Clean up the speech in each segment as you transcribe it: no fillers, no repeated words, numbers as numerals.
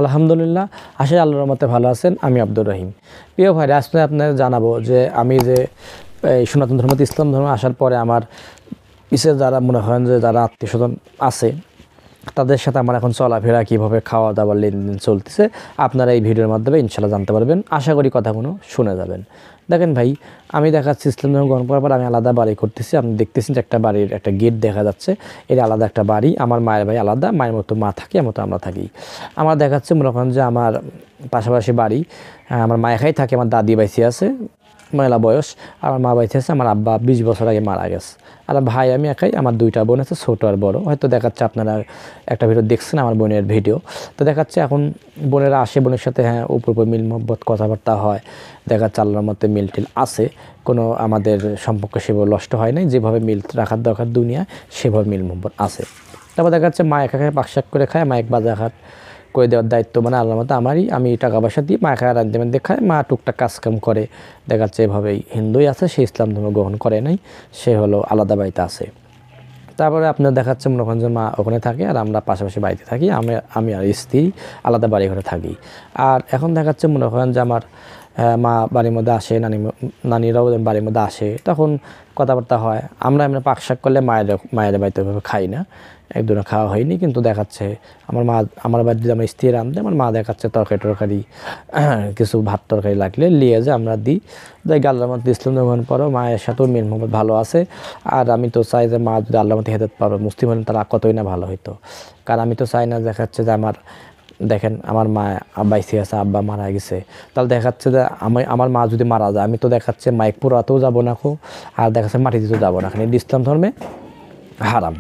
আলহামদুলিল্লাহ, আশা আল্লাহর রহমতে ভালো আছেন। আমি আব্দুর রহিম। প্রিয় ভাই, আজকে আপনাদের জানাবো যে আমি যে এই সনাতন ধর্ম ইসলাম ধর্মে আসার পরে আমার পিছিয়ে যারা মনে করেন যে যারা আত্মীয়স্বজন আছে তাদের সাথে আমার এখন চলাফেরা কীভাবে, খাওয়া দাওয়া, লেনদেন চলতেছে আপনারা এই ভিডিওর মাধ্যমে ইনশাল্লাহ জানতে পারবেন। আশা করি কথাগুলো শুনে যাবেন। দেখেন ভাই, আমি দেখাচ্ছি ইসলাম ধর্ম গ্রহণ করার পর আমি আলাদা বাড়ি করতেছি। আপনি দেখতেছেন যে একটা বাড়ির একটা গেট দেখা যাচ্ছে, এটা আলাদা একটা বাড়ি। আমার মায়ের ভাই আলাদা, মায়ের মতো মা থাকে, আমার মতো আমরা থাকি। আমার দেখাচ্ছে মনে করেন যে আমার পাশাপাশি বাড়ি, আমার মা একাই থাকে, আমার দাদি বাইসি আছে মেলা বয়স, আমার মা বাইসি আছে, আমার আব্বা 20 বছর আগে মারা গেছে। আর ভাই আমি একাই, আমার 2টা বোন আছে, ছোটো আর বড়। হয়তো দেখাচ্ছে আপনারা একটা ভিডিও দেখছেন আমার বোনের ভিডিও, তো দেখাচ্ছে এখন বোনেরা আসে, বোনের সাথে হ্যাঁ উপর মিল মহব্বত কথাবার্তা হয়, দেখাচ্ছে আল্লাহর মধ্যে মিল টিল আছে, কোনো আমাদের সম্পর্ক সেভাবে নষ্ট হয় নাই, যেভাবে মিল রাখার দরকার দুনিয়া সেভাবে মিল মহব্বত আছে। তারপর দেখা যাচ্ছে মা একা খায়, পাকশাক করে খায়, মা এক বাজার হাট করে দেওয়ার দায়িত্ব মানে আল্লাহর মতো আমারই। আমি টাকা পয়সা দিই, মা একা রান্ধে বান্ধে খায়, মা টুকটাক কাজকাম করে। দেখা যাচ্ছে এভাবেই হিন্দুই আছে, সে ইসলাম ধর্ম গ্রহণ করে নাই, সে হলো আলাদা বাড়িতে আছে। তারপরে আপনার দেখাচ্ছে মনে করেন যে মা ওখানে থাকে আর আমরা পাশাপাশি বাড়িতে থাকি, আমি আর স্ত্রী আলাদা বাড়ি ঘরে থাকি। আর এখন দেখাচ্ছে মনে করেন যে আমার মা বাড়ির মধ্যে আসে, নানিরাও বাড়ির মধ্যে আসে, তখন কথাবার্তা হয়। আমরা এমনি পাক শাক করলে মায়ের বাড়িতে ওইভাবে খাই না, একদিনও খাওয়া হয়নি। কিন্তু দেখাচ্ছে আমার বাড়িতে আমার স্ত্রী রাঁধে, আমার মা দেখাচ্ছে তরকারি কিছু ভাত তরকারি লাগলে নিয়ে যে আমরা দিই। যাই আল্লাহর মধ্যে ইসলাম গ্রহণ পরও মায়ের সাথেও মিল মহব্বত ভালো আছে। আর আমি তো চাই যে মা যদি আল্লাহর মধ্যে হেদায়েত পারো, মুসলিম হলেন তারা কতই না ভালো হইতো। কারণ আমি তো চাই না দেখাচ্ছে যে দেখেন আমার মা বাইসে আছে, আব্বা মারা গেছে, তাহলে দেখাচ্ছে যে আমার মা যদি মারা যায়, আমি তো দেখাচ্ছে মাইক পুরাতেও যাবো না, আর দেখাচ্ছে মাটি দিতেও যাবো না, কারণ ইসলাম ধর্মে হারাম।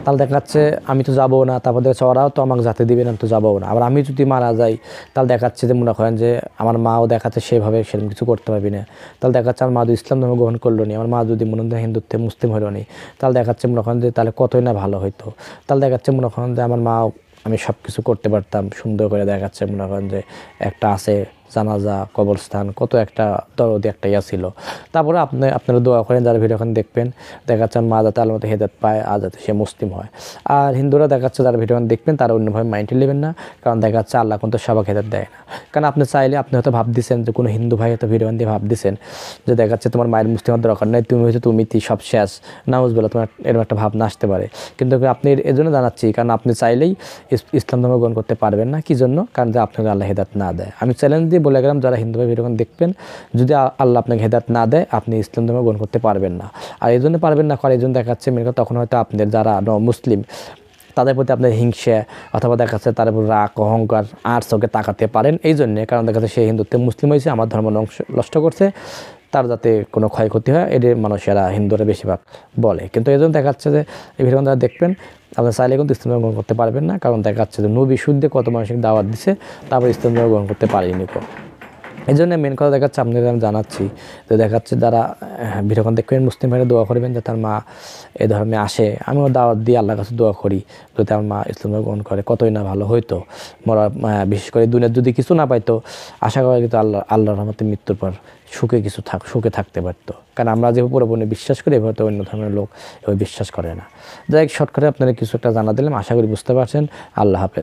তাহলে দেখাচ্ছে আমি তো যাবো না, তারপর দেখাচ্ছে ওরাও তো আমাকে যেতে দিবে না, তো যাবো না। আবার আমি যদি মারা যাই তাহলে দেখাচ্ছে যে মনে করেন যে আমার মাও দেখাচ্ছে সেভাবে সেরকম কিছু করতে পারবি না। তাহলে দেখাচ্ছে আমার মা যদি ইসলাম ধর্ম গ্রহণ করলো নি, আমার মা যদি মনে হয় হিন্দুত্বে মুসলিম হলো নি, তাহলে দেখাচ্ছে মনে করেন যে তাহলে কতই না ভালো হইতো। তাহলে দেখাচ্ছে মনে করেন যে আমার মা আমি সব কিছু করতে পারতাম সুন্দর করে। দেখাচ্ছে মনে করেন যে একটা আছে জানাজা, কবরস্থান, কত একটা দরদি একটা ইয়া ছিল। তারপরে আপনারা দোয়া করেন যারা ভিডিওখানে দেখবেন, দেখাচ্ছে মা যাতে আল্লাহর মতো হেদায়েত পায়, আর যাতে সে মুসলিম হয়। আর হিন্দুরা দেখাচ্ছে যারা ভিডিওখানে দেখবেন তারা অন্যভাবে মাইন্ডে নেবেন না, কারণ দেখাচ্ছে আল্লাহ কিন্তু সবাই হেদায়েত দেয় না। কারণ আপনি চাইলে আপনি হয়তো ভাব দিচ্ছেন যে কোনো হিন্দু ভাই হয়তো ভিডিও দিয়ে ভাব দিচ্ছেন যে দেখাচ্ছে তোমার মায়ের মুসলিমের দরকার নেই, তুমি সব শেষ, নাউজুবিল্লাহ, তোমার এরকম একটা ভাবনা আসতে পারে। কিন্তু আপনি এর জন্য জানাচ্ছি, কারণ আপনি চাইলেই ইসলাম ধর্ম গ্রহণ করতে পারবেন না। কি জন্য? কারণ যে আপনাকে আল্লাহ হেদায়েত না দেয়। আমি চ্যালেঞ্জ দিয়ে বলে গেলাম যারা হিন্দু ভাই ভিডিওখানে দেখবেন, যদি আল্লাহ আপনাকে হেদায়েত না দেয় আপনি ইসলাম ধর্ম গ্রহণ করতে পারবেন না। আর এই জন্য পারবেন না, কারণ এই জন্য দেখাচ্ছে মেন কথা, তখন হয়তো আপনাদের যারা মুসলিম তাদের প্রতি আপনার হিংসা অথবা দেখাচ্ছে তার উপর রাগ, অহংকার আর চোখে তাকাতে পারেন এই জন্যে, কারণ দেখাচ্ছে সে হিন্দুত্বে মুসলিম হয়েছে, আমার ধর্ম নষ্ট করছে, তার যাতে কোনো ক্ষয়ক্ষতি হয়, এদের মানুষেরা হিন্দুরা বেশিরভাগ বলে। কিন্তু এই জন্য দেখাচ্ছে যে এই ভিডিও যারা দেখবেন আপনার চাইলে কিন্তু ইসলাম গ্রহণ করতে পারবেন না, কারণ দেখাচ্ছে যে নবী শুদ্ধে কত মানুষকে দাওয়াত দিছে, তারপর ইসলাম গ্রহণ করতে পারিনি। এই জন্য মেন কথা দেখাচ্ছে আপনাদের আমি জানাচ্ছি যে দেখাচ্ছে যারা ভিডিওখান দেখবেন মুসলিম ভাইরা দোয়া করবেন যে তার মা এ ধর্মে আসে। আমিও দাওয়াত দিয়ে আল্লাহর কাছে দোয়া করি যদি আমার মা ইসলাম গ্রহণ করে, কতই না ভালো হইতো। বিশেষ করে দুনিয়ার যদি কিছু না পাইতো, আশা করা কিন্তু আল্লাহর রহমতে মৃত্যুর পর সুখে থাকতে পারতো। কারণ আমরা যেভাবে পুরোপুরি বিশ্বাস করি, এভাবে তো অন্য ধর্মের লোক এভাবে বিশ্বাস করে না। যাই হোক, শর্টকাটে আপনারা কিছু একটা জানা দিলাম, আশা করি বুঝতে পারছেন। আল্লাহ হাফেজ।